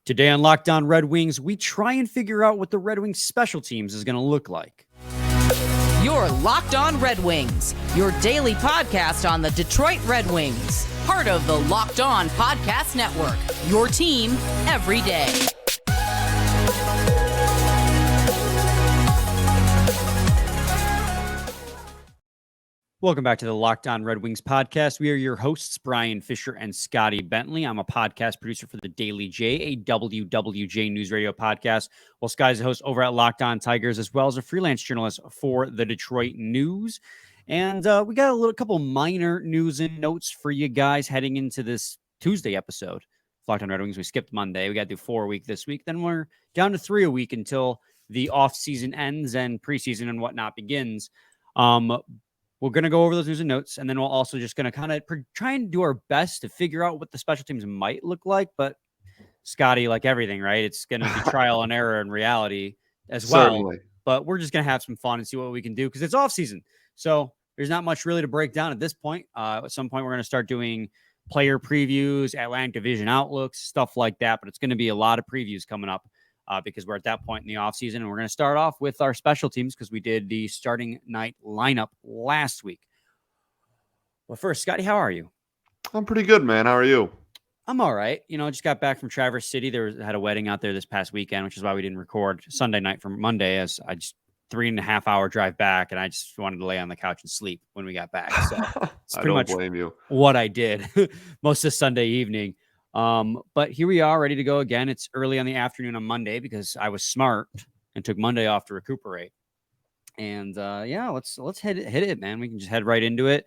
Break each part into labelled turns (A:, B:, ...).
A: Today on Locked On Red Wings, we try and figure out what the Red Wings special teams is going to look like.
B: You're Locked On Red Wings, your daily podcast on the Detroit Red Wings. Part of the Locked On Podcast Network, your team every day.
A: Welcome back to the Locked On Red Wings podcast. We are your hosts, Brian Fisher and Scotty Bentley. I'm a podcast producer for the Daily J, a WWJ News Radio podcast, while Scotty's a host over at Locked On Tigers, as well as a freelance journalist for the Detroit News. And we got a couple minor news and notes for you guys heading into this Tuesday episode. Locked On Red Wings, we skipped Monday. We got to do 4 a week this week. Then we're down to 3 a week until the offseason ends and preseason and whatnot begins. We're going to go over those news and notes, and then we'll also just going to kind of try and do our best to figure out what the special teams might look like. But, Scotty, like everything, right? It's going to be trial and error in reality as well.
C: Certainly.
A: But we're just going to have some fun and see what we can do because it's off season. So there's not much really to break down at this point. At some point, we're going to start doing player previews, Atlantic Division outlooks, stuff like that. But it's going to be a lot of previews coming up. Because we're at that point in the offseason, and we're going to start off with our special teams because we did the starting night lineup last week. Well, first, Scotty, how are you?
C: I'm pretty good, man. How are you?
A: I'm all right. Just got back from Traverse City. Had a wedding out there this past weekend, which is why we didn't record Sunday night from Monday, as I just 3.5 hour drive back, and I just wanted to lay on the couch and sleep when we got back. So it's pretty much
C: blame you.
A: What I did most of Sunday evening. But here we are ready to go again. It's early on the afternoon on Monday because I was smart and took Monday off to recuperate. And let's hit it, man. We can just head right into it.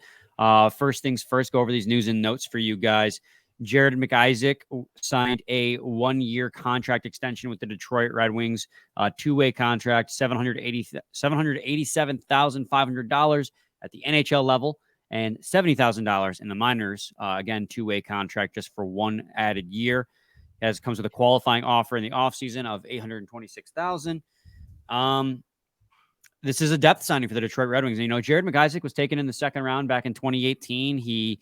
A: First things first, go over these news and notes for you guys. Jared McIsaac signed a 1-year contract extension with the Detroit Red Wings, two-way contract, $787,500 at the NHL level, and $70,000 in the minors. Again, two-way contract just for one added year. Comes with a qualifying offer in the offseason of $826,000. This is a depth signing for the Detroit Red Wings. And, Jared McIsaac was taken in the second round back in 2018. He,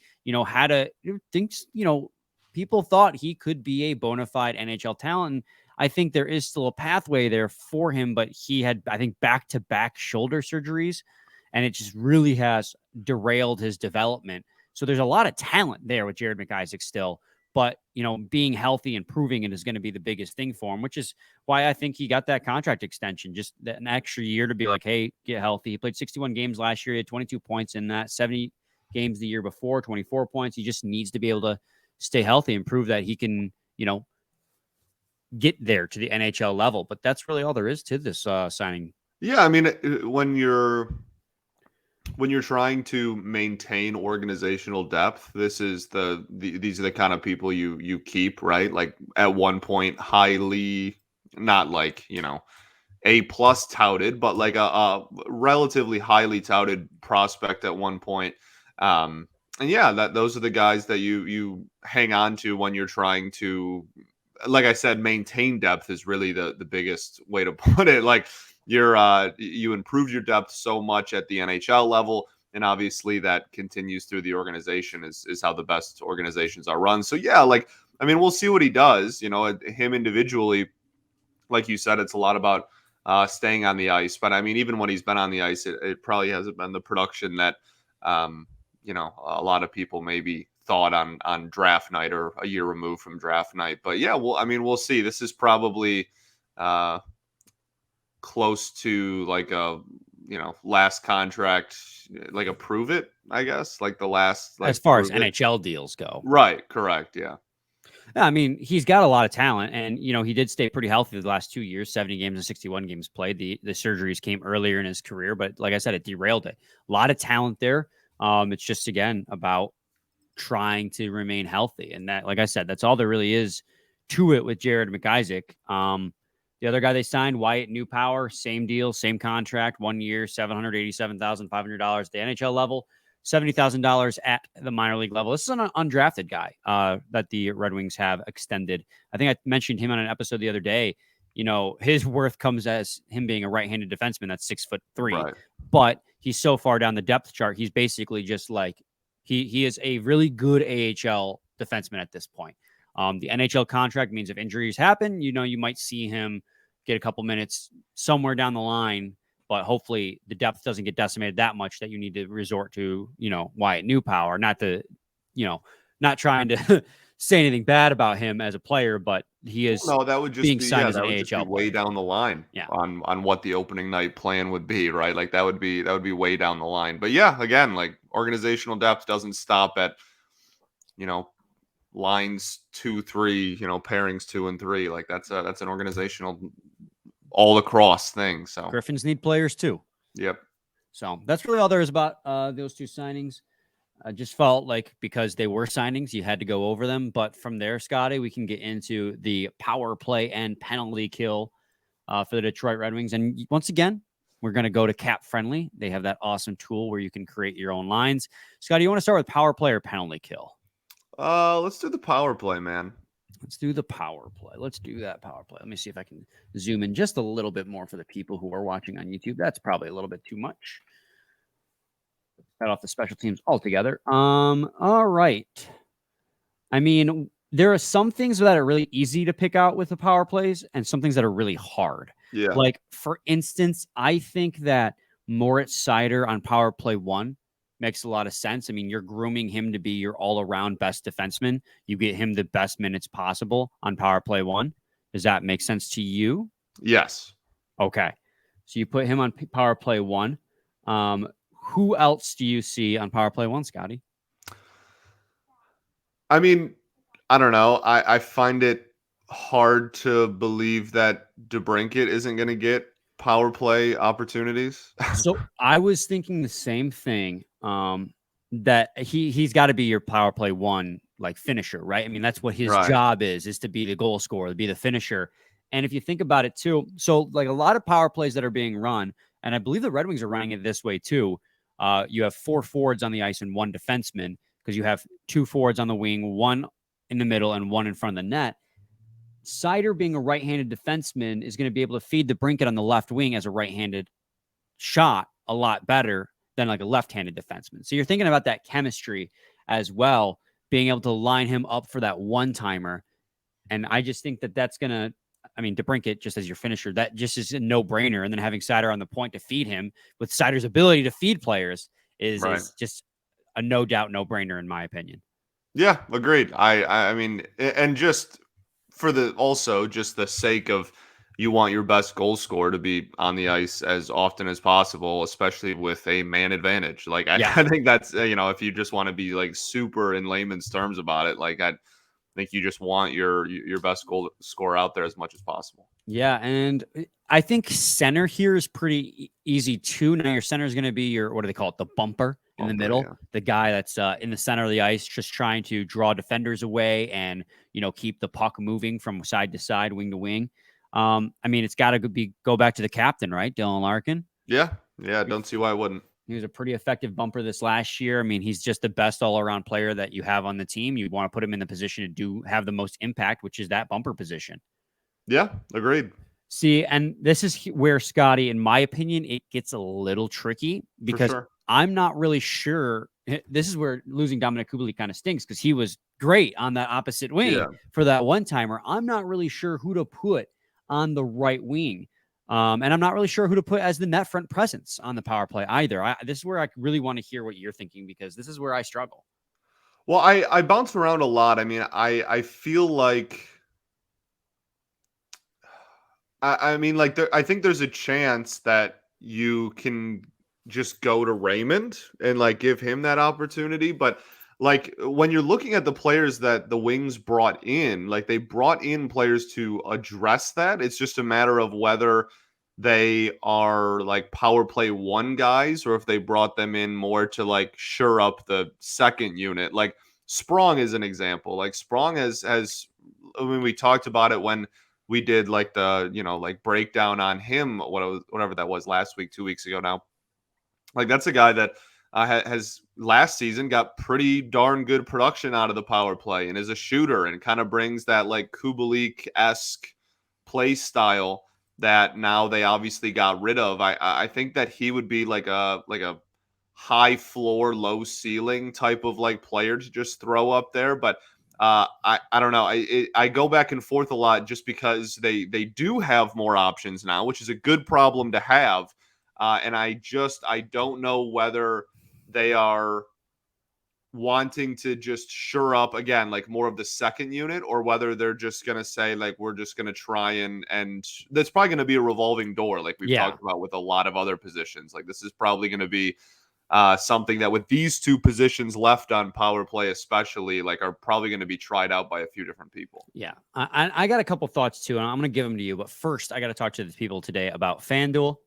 A: people thought he could be a bona fide NHL talent. And I think there is still a pathway there for him, but he had, I think, back-to-back shoulder surgeries. And it just really has derailed his development. So there's a lot of talent there with Jared McIsaac still. But, being healthy and proving it is going to be the biggest thing for him, which is why I think he got that contract extension, just an extra year to be like, hey, get healthy. He played 61 games last year. He had 22 points in that, 70 games the year before, 24 points. He just needs to be able to stay healthy and prove that he can, get there to the NHL level. But that's really all there is to this signing.
C: Yeah, I mean, when you're trying to maintain organizational depth, these are the kind of people you keep, right? Like at one point, highly, not like, A+ touted, but like a relatively highly touted prospect at one point. And yeah, those are the guys that you hang on to when you're trying to, like I said, maintain depth is really the biggest way to put it. Like, you improved your depth so much at the NHL level, and obviously that continues through the organization is how the best organizations are run. So yeah, we'll see what he does. Him individually, like you said, it's a lot about staying on the ice. But I mean, even when he's been on the ice, it probably hasn't been the production that a lot of people maybe thought on draft night or a year removed from draft night. But yeah, we'll see. This is probably close to like a last contract, like a prove it, I guess, like the last, like,
A: as far as NHL deals go.
C: Right. Correct. Yeah.
A: I mean, he's got a lot of talent, and he did stay pretty healthy the last 2 years, 70 games and 61 games played. The surgeries came earlier in his career, but like I said, it derailed it. A lot of talent there. It's just, again, about trying to remain healthy, and that, like I said, that's all there really is to it with Jared McIsaac. The other guy they signed, Wyatt Newpower, same deal, same contract, 1 year, $787,500 at the NHL level, $70,000 at the minor league level. This is an undrafted guy that the Red Wings have extended. I think I mentioned him on an episode the other day. His worth comes as him being a right-handed defenseman that's 6'3", right. But he's so far down the depth chart. He's basically just like, he is a really good AHL defenseman at this point. The NHL contract means if injuries happen, you might see him get a couple minutes somewhere down the line, but hopefully the depth doesn't get decimated that much that you need to resort to, Wyatt Newpower. Not trying to say anything bad about him as a player, but he is
C: No, that would just
A: being
C: be
A: signed as an
C: that would just be
A: AHL
C: way
A: player.
C: down the line on what the opening night plan would be, right? Like that would be way down the line. But yeah, again, like organizational depth doesn't stop at lines 2, 3, pairings 2 and 3. Like that's an organizational all across thing. So
A: Griffins need players too.
C: Yep.
A: So that's really all there is about those two signings. I just felt like because they were signings, you had to go over them. But from there, Scotty, we can get into the power play and penalty kill for the Detroit Red Wings. And once again, we're going to go to Cap Friendly. They have that awesome tool where you can create your own lines. Scotty, you want to start with power play or penalty kill?
C: Let's do the power play, man.
A: Let's do the power play. Let's do that power play. Let me see if I can zoom in just a little bit more for the people who are watching on YouTube. That's probably a little bit too much. Cut off the special teams altogether. All right. I mean, there are some things that are really easy to pick out with the power plays and some things that are really hard.
C: Yeah.
A: Like, for instance, I think that Moritz Seider on power play 1 makes a lot of sense. I mean, you're grooming him to be your all-around best defenseman. You get him the best minutes possible on power play 1. Does that make sense to you?
C: Yes.
A: Okay. So you put him on power play 1. Who else do you see on power play 1, Scotty?
C: I mean, I don't know. I find it hard to believe that DeBrincat isn't going to get power play opportunities.
A: So I was thinking the same thing. That he's got to be your power play 1 like finisher, right? I mean, that's what his job is to be the goal scorer, to be the finisher. And if you think about it too, so like a lot of power plays that are being run, and I believe the Red Wings are running it this way too. You have 4 forwards on the ice and 1 defenseman because you have 2 forwards on the wing, 1 in the middle and 1 in front of the net. Seider, being a right-handed defenseman, is going to be able to feed the Brinket on the left wing as a right-handed shot a lot better than like a left-handed defenseman. So you're thinking about that chemistry as well, being able to line him up for that one-timer. And I just think that that's going to, I mean, DeBrincat just as your finisher, that just is a no-brainer. And then having Seider on the point to feed him with Seider's ability to feed players is just a no doubt no-brainer in my opinion.
C: Yeah, agreed. I mean, and just for just the sake of you want your best goal scorer to be on the ice as often as possible, especially with a man advantage. Like I think that's if you just want to be like super in layman's terms about it, like I think you just want your best goal scorer out there as much as possible.
A: Yeah, and I think center here is pretty easy too. Now your center is going to be your, what do they call it, the bumper in the middle, the guy that's in the center of the ice, just trying to draw defenders away and keep the puck moving from side to side, wing to wing. I mean, it's got to go back to the captain, right, Dylan Larkin?
C: Yeah, don't see why I wouldn't.
A: He was a pretty effective bumper this last year. I mean, he's just the best all-around player that you have on the team. You want to put him in the position to have the most impact, which is that bumper position.
C: Yeah, agreed.
A: See, and this is where, Scotty, in my opinion, it gets a little tricky because I'm not really sure. This is where losing Dominic Kubalik kind of stinks because he was great on that opposite wing for that one-timer. I'm not really sure who to put on the right wing. And I'm not really sure who to put as the net front presence on the power play either. This is where I really want to hear what you're thinking because this is where I struggle.
C: Well, I bounce around a lot. I mean, I feel like I mean, like, I think there's a chance that you can just go to Raymond and like give him that opportunity. But like when you're looking at the players that the Wings brought in, like they brought in players to address that. It's just a matter of whether they are like power play 1 guys or if they brought them in more to like shore up the second unit. Like Sprong is an example. Like Sprong has I mean, we talked about it when we did like the, like breakdown on him, whatever that was last week, 2 weeks ago now. Like that's a guy that has last season got pretty darn good production out of the power play and is a shooter and kind of brings that like Kubalik-esque play style that now they obviously got rid of. I think that he would be like a high floor, low ceiling type of like player to just throw up there. But I don't know. I go back and forth a lot just because they do have more options now, which is a good problem to have. And I don't know whether they are wanting to just shore up again like more of the second unit, or whether they're just going to say like we're just going to try and that's probably going to be a revolving door like we've talked about with a lot of other positions. Like this is probably going to be something that with these two positions left on power play especially, like are probably going to be tried out by a few different people.
A: Yeah, I got a couple thoughts too, and I'm going to give them to you. But first, I got to talk to the people today about FanDuel.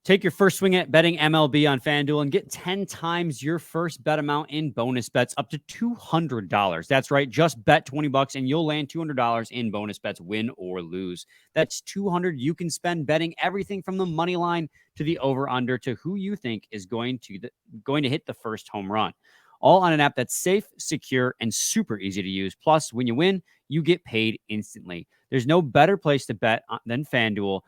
A: Take your first swing at betting MLB on FanDuel and get 10 times your first bet amount in bonus bets up to $200. That's right. Just bet $20 and you'll land $200 in bonus bets, win or lose. That's $200 you can spend betting everything from the money line to the over-under to who you think is going to hit the first home run. All on an app that's safe, secure, and super easy to use. Plus, when you win, you get paid instantly. There's no better place to bet than FanDuel.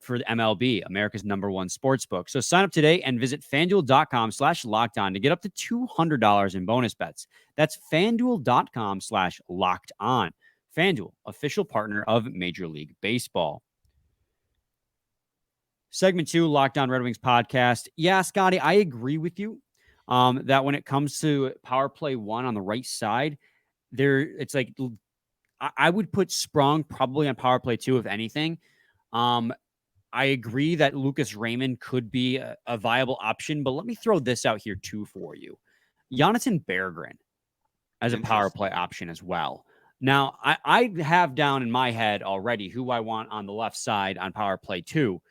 A: For the MLB, America's #1 sports book. So sign up today and visit FanDuel.com/lockedon to get up to $200 in bonus bets. That's FanDuel.com/lockedon. FanDuel, official partner of Major League Baseball. Segment 2, Locked On Red Wings podcast. Yeah, Scotty, I agree with you that when it comes to power play 1 on the right side, it's like I would put Sprong probably on power play 2, if anything. I agree that Lucas Raymond could be a viable option, but let me throw this out here too for you. Jonathan Berggren as a power play option as well. Now, I have down in my head already who I want on the left side on power play 2,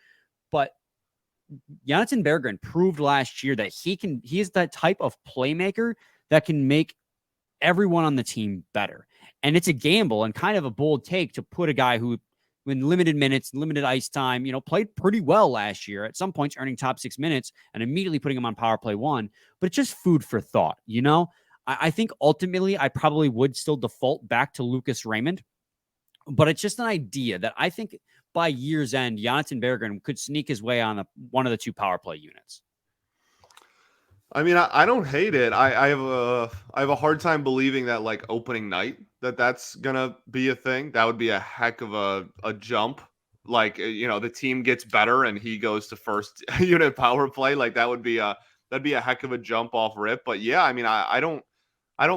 A: but Jonathan Berggren proved last year that he is that type of playmaker that can make everyone on the team better. And it's a gamble and kind of a bold take to put a guy who, in limited minutes, limited ice time, played pretty well last year, at some points earning top 6 minutes and immediately putting him on power play 1, but it's just food for thought. I think ultimately I probably would still default back to Lucas Raymond, but it's just an idea that I think by year's end, Jonathan Berggren could sneak his way on one of the 2 power play units.
C: I mean, I don't hate it. I have a hard time believing that like opening night that's gonna be a thing. That would be a heck of a jump. Like the team gets better and he goes to first unit power play. Like that'd be a heck of a jump off rip. But yeah, I mean, I don't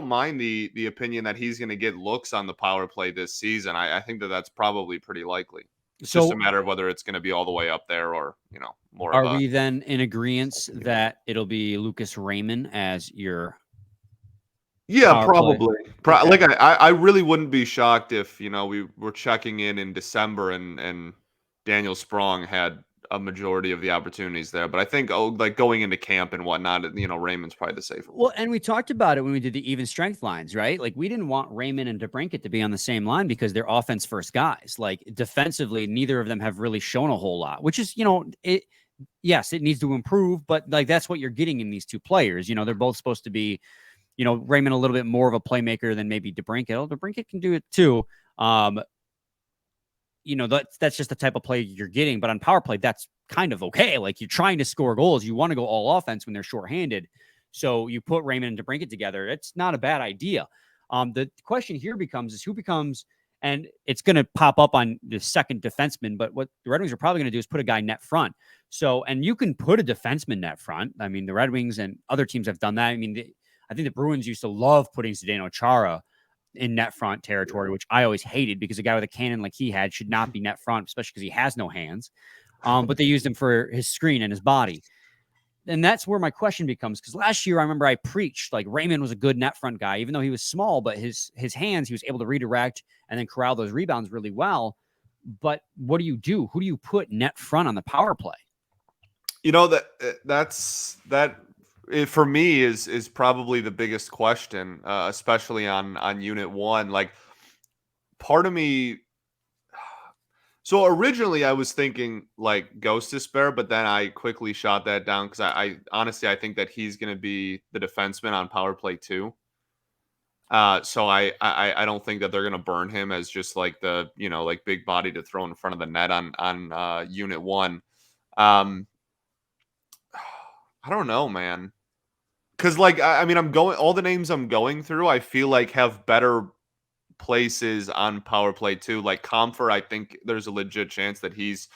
C: mind the opinion that he's gonna get looks on the power play this season. I think that's probably pretty likely. It's just a matter of whether it's going to be all the way up there or, more.
A: Are we then in agreement that it'll be Lucas Raymond as your?
C: Yeah, probably. Like I really wouldn't be shocked if, we were checking in December and Daniel Sprong had a majority of the opportunities there. But I think, like going into camp and whatnot, Raymond's probably the safer one.
A: Well, and we talked about it when we did the even strength lines, right? Like we didn't want Raymond and DeBrincat to be on the same line because they're offense first guys. Like defensively, neither of them have really shown a whole lot, which is, yes, it needs to improve, but like that's what you're getting in these 2 players. They're both supposed to be, Raymond a little bit more of a playmaker than maybe DeBrincat. DeBrincat can do it too. That's just the type of play you're getting. But on power play, that's kind of okay. Like you're trying to score goals. You want to go all offense when they're shorthanded. So you put Raymond and DeBrincat together. It's not a bad idea. The question here becomes who becomes, and it's going to pop up on the second defenseman, but what the Red Wings are probably going to do is put a guy net front. So, and you can put a defenseman net front. I mean, the Red Wings and other teams have done that. I mean, I think the Bruins used to love putting Zdeno Chara in net front territory, which I always hated because a guy with a cannon like he had should not be net front, especially because he has no hands. But they used him for his screen and his body. And that's where my question becomes, because last year I remember I preached like Raymond was a good net front guy, even though he was small, but his hands, he was able to redirect and then corral those rebounds really well. But what do you do? Who do you put net front on the power play?
C: That for me is probably the biggest question, especially on unit 1. Like part of me. So originally I was thinking like Ghost Despair, but then I quickly shot that down because I honestly I think that he's going to be the defenseman on power play 2. So I don't think that they're going to burn him as just like the like big body to throw in front of the net on unit 1. I don't know, man. Because, like, I mean, all the names I'm going through, I feel like have better places on power play too. Like Comfer, I think there's a legit chance that he's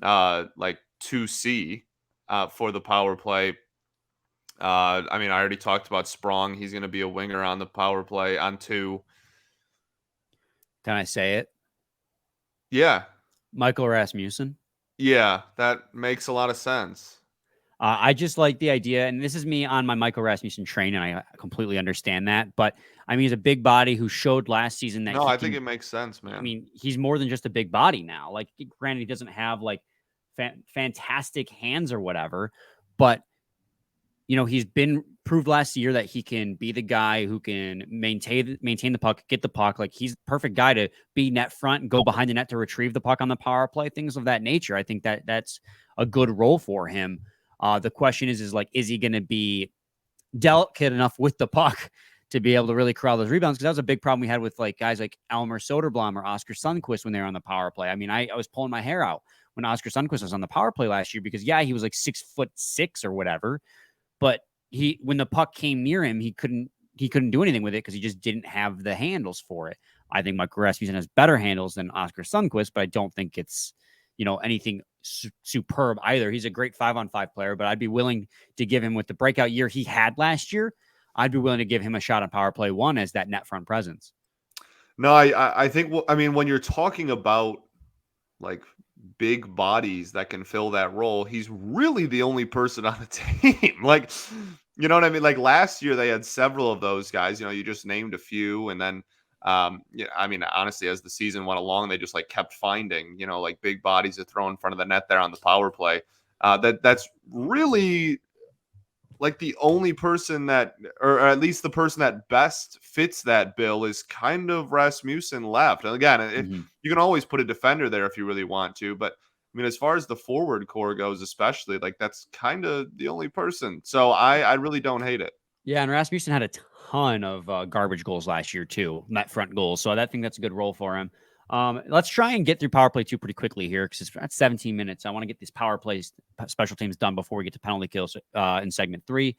C: like 2C for the power play. I mean, I already talked about Sprong. He's going to be a winger on the power play on 2.
A: Can I say it?
C: Yeah.
A: Michael Rasmussen.
C: Yeah, that makes a lot of sense.
A: I just like the idea, and this is me on my Michael Rasmussen train, and I completely understand that. But I mean, he's a big body who showed last season that
C: No,
A: he
C: I
A: can.
C: think it makes sense, man.
A: I mean, he's more than just a big body now. Like, granted, he doesn't have like fantastic hands or whatever, but he's been proved last year that he can be the guy who can maintain the puck, get the puck. Like, he's the perfect guy to be net front and go behind the net to retrieve the puck on the power play, things of that nature. I think that's a good role for him. The question is like, is he going to be delicate enough with the puck to be able to really corral those rebounds? Because that was a big problem we had with like guys like Elmer Soderblom or Oscar Sundqvist when they were on the power play. I mean, I was pulling my hair out when Oscar Sundqvist was on the power play last year because, yeah, he was like 6'6" or whatever, but when the puck came near him, he couldn't do anything with it because he just didn't have the handles for it. I think Michael Rasmussen has better handles than Oscar Sundqvist, but I don't think it's anything superb either. He's a great 5-on-5 player, but I'd be willing to give him, with the breakout year he had last year, I'd be willing to give him a shot on power play 1 as that net front presence.
C: No, I think, I mean, when you're talking about like big bodies that can fill that role, he's really the only person on the team. Like, you know what I mean? Like last year they had several of those guys. You just named a few, and then yeah, I mean, honestly, as the season went along, they just like kept finding, like big bodies to throw in front of the net there on the power play. That's really like the only person that, or at least the person that best fits that bill, is kind of Rasmussen left. And again, you can always put a defender there if you really want to, but I mean, as far as the forward core goes, especially, like that's kind of the only person. So I really don't hate it.
A: Yeah, and Rasmussen had a ton of garbage goals last year too, net front goals. So I think that's a good role for him. Let's try and get through power play 2 pretty quickly here because it's at 17 minutes. I want to get these power plays, special teams done before we get to penalty kills in segment 3.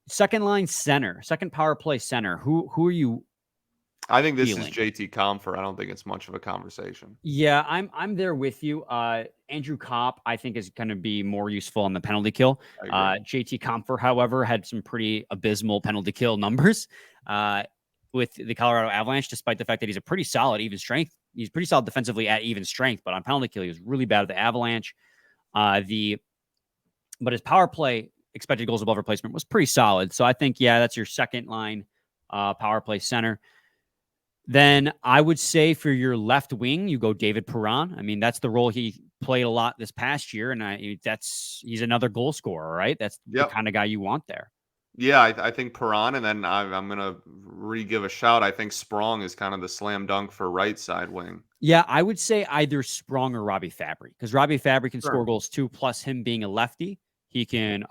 A: Second line center, second power play center. Who are you?
C: I think this
A: feeling?
C: is JT Comfer. I don't think it's much of a conversation.
A: Yeah, I'm there with you. Andrew Kopp, I think, is going to be more useful on the penalty kill. JT Comfer, however, had some pretty abysmal penalty kill numbers with the Colorado Avalanche, despite the fact that he's a pretty solid even strength. He's pretty solid defensively at even strength, but on penalty kill, he was really bad at the Avalanche. But his power play expected goals above replacement was pretty solid. So I think, yeah, that's your second line power play center. Then I would say for your left wing, you go David Perron. I mean, that's the role he played a lot this past year, and he's another goal scorer, right? That's the kind of guy you want there.
C: Yeah, I think Perron, and then I'm going to re-give a shout. I think Sprong is kind of the slam dunk for right side wing.
A: Yeah, I would say either Sprong or Robbie Fabry, because Robbie Fabry can score goals too, plus him being a lefty. He can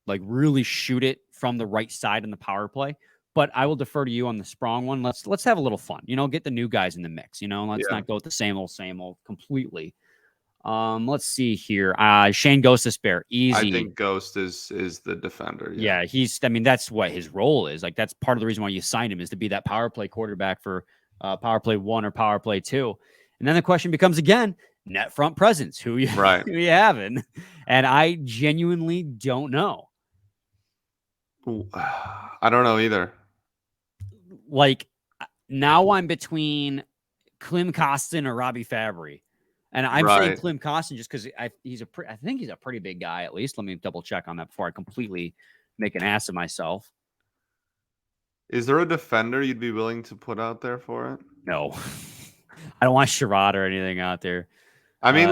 A: like really shoot it from the right side in the power play. But I will defer to you on the Sprong one. Let's have a little fun. Get the new guys in the mix. Let's not go with the same old completely. Let's see here. Shane Gostisbehere, easy.
C: I think Ghost is the defender.
A: Yeah, that's what his role is. Like, that's part of the reason why you signed him, is to be that power play quarterback for power play 1 or power play 2. And then the question becomes again, net front presence. Who you having? And I genuinely don't know.
C: I don't know either.
A: Like, now I'm between Klim Kostin or Robbie Fabry. And I'm saying Klim Kostin just because I think he's a pretty big guy, at least. Let me double check on that before I completely make an ass of myself.
C: Is there a defender you'd be willing to put out there for it?
A: No. I don't want Sherrod or anything out there.
C: I mean,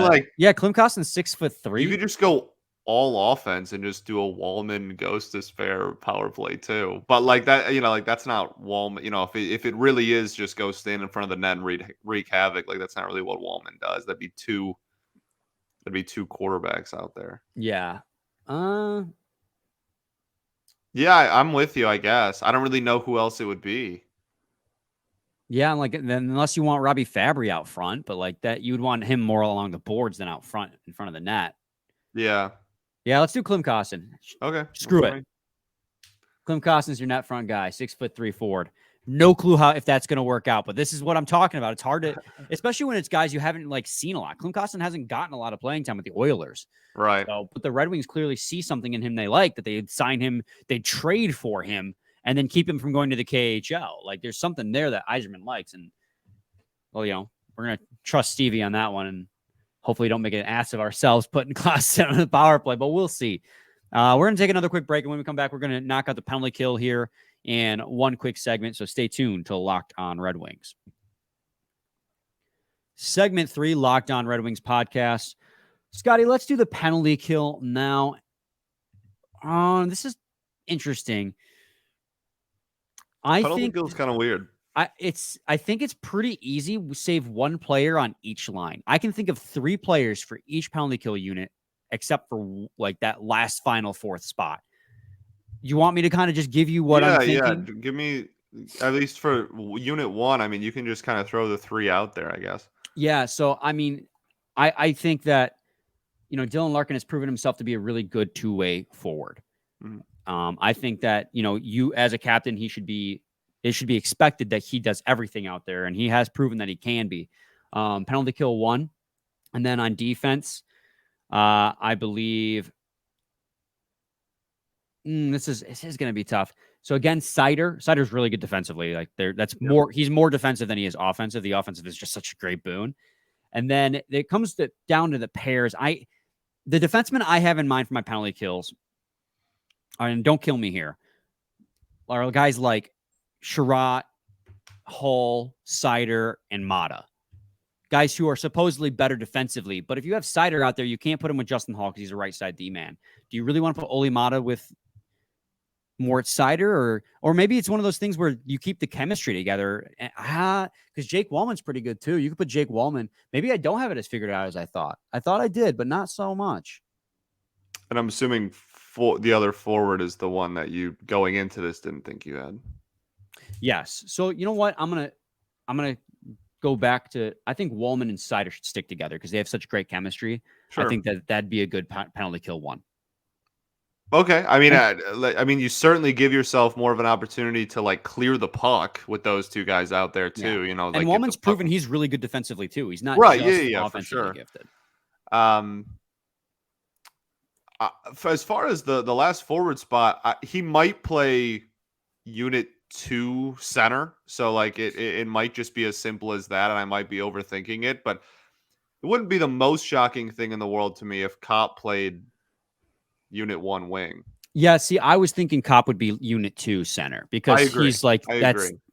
A: Klim Kostin's 6'3".
C: You could just go all offense and just do a Wallman Gostisbehere power play too. But like that, that's not Wallman. If it really is just go stand in front of the net and wreak havoc, like that's not really what Wallman does. That'd be two quarterbacks out there.
A: Yeah.
C: Yeah, I'm with you, I guess. I don't really know who else it would be.
A: Yeah, then unless you want Robbie Fabry out front, but like that, you would want him more along the boards than out front in front of the net.
C: Yeah.
A: Yeah, let's do Klim Kostin.
C: Okay.
A: Screw it. Klim Kostin's your net front guy, 6'3" forward. No clue if that's going to work out, but this is what I'm talking about. It's hard to, especially when it's guys you haven't like seen a lot. Klim Kostin hasn't gotten a lot of playing time with the Oilers.
C: Right.
A: So, but the Red Wings clearly see something in him they like, that they'd sign him, they'd trade for him, and then keep him from going to the KHL. Like there's something there that Yzerman likes. And, well, we're going to trust Stevie on that one and hopefully don't make an ass of ourselves putting Kostin on the power play, but we'll see. We're going to take another quick break, and when we come back, we're going to knock out the penalty kill here in one quick segment, so stay tuned to Locked On Red Wings. Segment 3, Locked On Red Wings podcast. Scotty, let's do the penalty kill now. This is interesting.
C: Penalty kill is kind of weird.
A: I think it's pretty easy. We save one player on each line. I can think of 3 players for each penalty kill unit, except for like that last final 4th spot. You want me to kind of just give you what I'm thinking?
C: Yeah. Give me, at least for unit 1. I mean, you can just kind of throw the 3 out there, I guess.
A: Yeah. So, I mean, I think that, Dylan Larkin has proven himself to be a really good 2-way forward. Mm-hmm. I think that, you as a captain, it should be expected that he does everything out there, and he has proven that he can be. Penalty kill 1. And then on defense, I believe this is going to be tough. So again, Sider's really good defensively. Like he's more defensive than he is offensive. The offensive is just such a great boon. And then it comes down to the pairs. The defensemen I have in mind for my penalty kills, and don't kill me here, are guys like Sherratt, Hull, Sider, and Mata. Guys who are supposedly better defensively. But if you have Sider out there, you can't put him with Justin Hall because he's a right side D-man. Do you really want to put Olli Mata with Moritz Sider? Or maybe it's one of those things where you keep the chemistry together. Because Jake Wallman's pretty good too. You could put Jake Wallman. Maybe I don't have it as figured out as I thought. I thought I did, but not so much.
C: And I'm assuming the other forward is the one that you, going into this, didn't think you had.
A: Yes. So you know what? I'm gonna go back to, I think Wallman and Sider should stick together because they have such great chemistry. Sure. I think that'd be a good penalty kill 1.
C: Okay. I mean, you certainly give yourself more of an opportunity to like clear the puck with those 2 guys out there too.
A: Yeah. And Wallman's proven he's really good defensively too. He's not
C: right.
A: Just
C: yeah,
A: offensively
C: for sure.
A: Gifted.
C: As far as the last forward spot, he might play unit 2 center. So like it might just be as simple as that. And I might be overthinking it, but it wouldn't be the most shocking thing in the world to me if Kopp played unit 1 wing.
A: Yeah. See, I was thinking Kopp would be unit 2 center because he's like,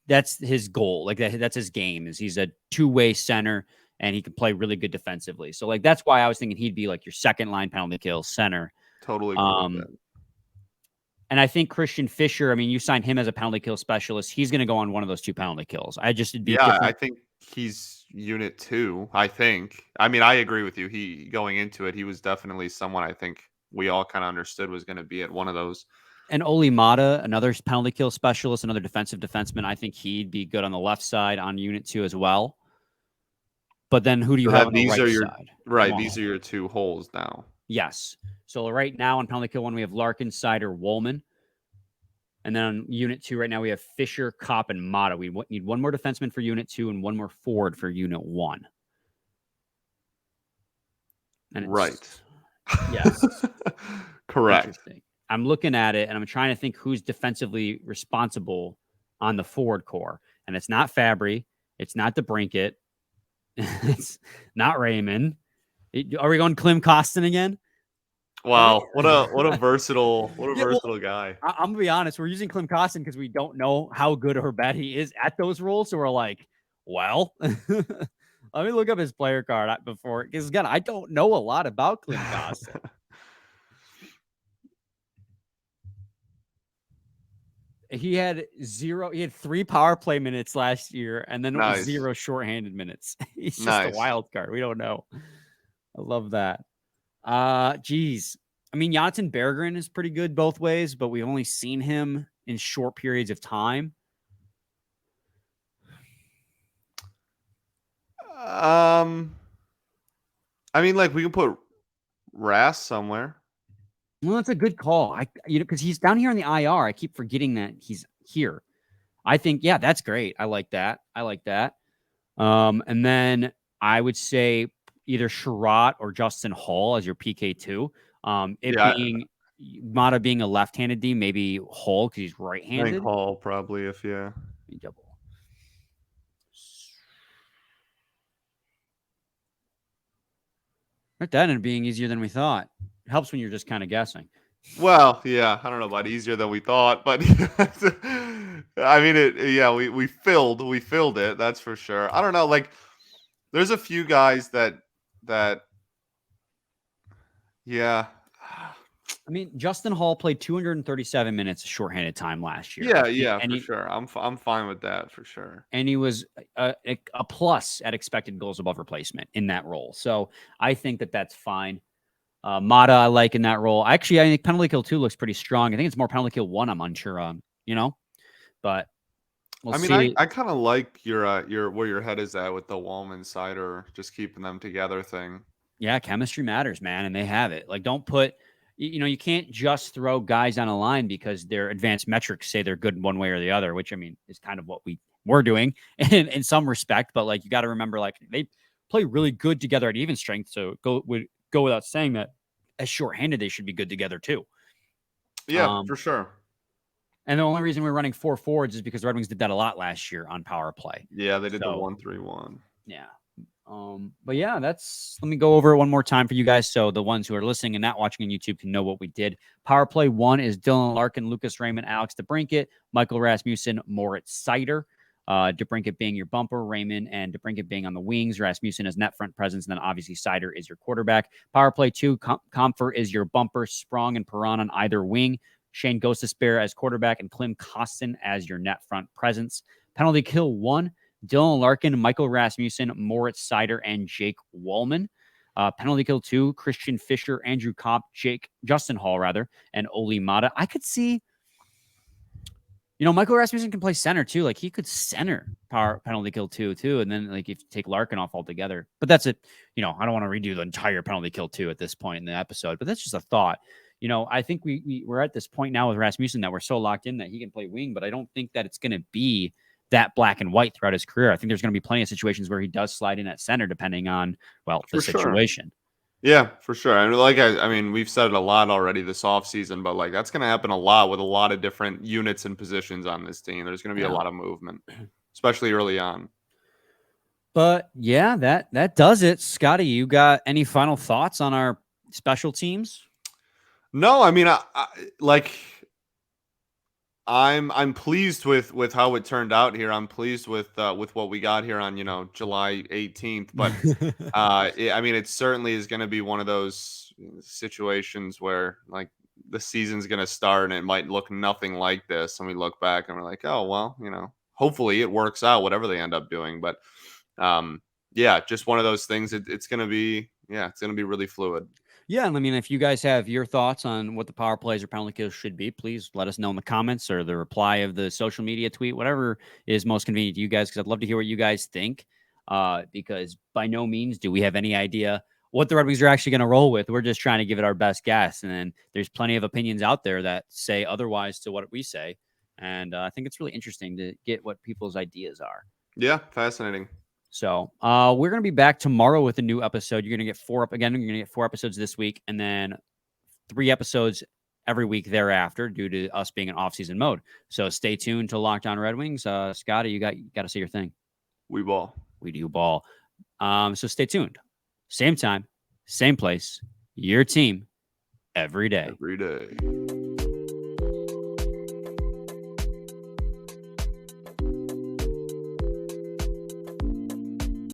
A: that's his goal. Like that's his game, is he's a 2-way center and he can play really good defensively. So like, that's why I was thinking he'd be like your second line penalty kill center.
C: Totally. Agree with that.
A: And I think Christian Fischer, I mean, you signed him as a penalty kill specialist. He's going to go on one of those 2 penalty kills.
C: I think he's unit 2. I think. I mean, I agree with you. He going into it, he was definitely someone I think we all kind of understood was going to be at one of those.
A: And Olli Mata, another penalty kill specialist, another defensive defenseman. I think he'd be good on the left side on unit 2 as well. But then who do you have on the right side?
C: Right. These are your 2 holes now.
A: Yes. So right now on penalty kill 1, we have Larkin, Sider, Wallman. And then on unit 2 right now, we have Fischer, Kopp, and Mata. We need 1 more defenseman for unit 2 and 1 more forward for unit 1. And
C: right.
A: Yes.
C: Correct.
A: I'm looking at it, and I'm trying to think who's defensively responsible on the forward core. And it's not Fabry. It's not DeBrincat. It's not Raymond. Are we going Klim Kostin again?
C: Wow, what a versatile guy.
A: I'm gonna be honest, we're using Klim Kostin because we don't know how good or bad he is at those roles. So we're like, well, let me look up his player card before, because again, I don't know a lot about Klim Kostin. He had 3 power play minutes last year, and then it was 0 shorthanded minutes. He's just a wild card. We don't know. I love that. Geez. I mean, Jonathan Berggren is pretty good both ways, but we've only seen him in short periods of time.
C: I mean, like, we can put Rass somewhere.
A: Well, that's a good call. Because he's down here on the IR. I keep forgetting that he's here. I think, yeah, that's great. I like that. And then I would say either Sherratt or Justin Hall as your PK2. Mata being a left-handed D, maybe Hall because he's
C: I think
A: right-handed.
C: Hall probably, if yeah.
A: Double. That ended up being easier than we thought. It helps when you're just kind of guessing.
C: Well, yeah, I don't know about easier than we thought, but I mean, we filled it. That's for sure. I don't know, like, there's a few guys that, yeah.
A: I mean, Justin Hall played 237 minutes of shorthanded time last year.
C: Yeah, for sure. I'm fine with that for sure.
A: And he was a plus at expected goals above replacement in that role. So I think that's fine. Mata, I like in that role. Actually, I think penalty kill 2 looks pretty strong. I think it's more penalty kill 1 I'm unsure on, but we'll see.
C: I kind of like your where your head is at with the Wallman Cider, just keeping them together thing.
A: Yeah, chemistry matters, man, and they have it. Like, don't put, you can't just throw guys on a line because their advanced metrics say they're good one way or the other, which, I mean, is kind of what we're doing in some respect. But, like, you got to remember, like, they play really good together at even strength. So would go without saying that as shorthanded, they should be good together too.
C: Yeah, for sure.
A: And the only reason we're running 4 forwards is because the Red Wings did that a lot last year on power play.
C: Yeah, they did the 1-3-1.
A: Yeah. But yeah, let me go over it one more time for you guys. So the ones who are listening and not watching on YouTube can know what we did. Power play 1 is Dylan Larkin, Lucas Raymond, Alex DeBrincat, Michael Rasmussen, Moritz Seider. DeBrincat being your bumper, Raymond and DeBrincat being on the wings, Rasmussen as net front presence, and then obviously Seider is your quarterback. Power play 2, Comfort is your bumper, Sprong and Perron on either wing, Shane Gostisbehere as quarterback, and Klim Kostin as your net front presence. Penalty kill 1, Dylan Larkin, Michael Rasmussen, Moritz Seider, and Jake Wallman. Penalty kill 2, Christian Fischer, Andrew Kopp, Justin Hall, and Oli Mata. I could see, Michael Rasmussen can play center too. Like, he could center power penalty kill 2 too. And then, like, if you take Larkin off altogether, but that's it. I don't want to redo the entire penalty kill 2 at this point in the episode, but that's just a thought. I think we're at this point now with Rasmussen that we're so locked in that he can play wing, but I don't think that it's going to be that black and white throughout his career. I think there's going to be plenty of situations where he does slide in at center, depending on, the situation.
C: Yeah, for sure. I mean, we've said it a lot already this offseason, but, like, that's going to happen a lot with a lot of different units and positions on this team. There's going to be a lot of movement, especially early on.
A: But yeah, that does it. Scotty, you got any final thoughts on our special teams?
C: No, I mean, I'm pleased with how it turned out here. I'm pleased with what we got here on July 18th. But I mean, it certainly is going to be one of those situations where, like, the season's going to start and it might look nothing like this, and we look back and we're like, oh well, hopefully it works out whatever they end up doing. But yeah, just one of those things. It's going to be really fluid.
A: Yeah, and I mean, if you guys have your thoughts on what the power plays or penalty kills should be, please let us know in the comments or the reply of the social media tweet, whatever is most convenient to you guys, because I'd love to hear what you guys think, because by no means do we have any idea what the Red Wings are actually going to roll with. We're just trying to give it our best guess, and then there's plenty of opinions out there that say otherwise to what we say, and I think it's really interesting to get what people's ideas are.
C: Yeah, fascinating.
A: So we're going to be back tomorrow with a new episode. You're going to get 4 up again. You're going to get 4 episodes this week, and then 3 episodes every week thereafter due to us being in off-season mode. So stay tuned to Locked On Red Wings. Scotty, you got to say your thing.
C: We ball.
A: We do ball. So stay tuned. Same time, same place, your team every day.
C: Every day.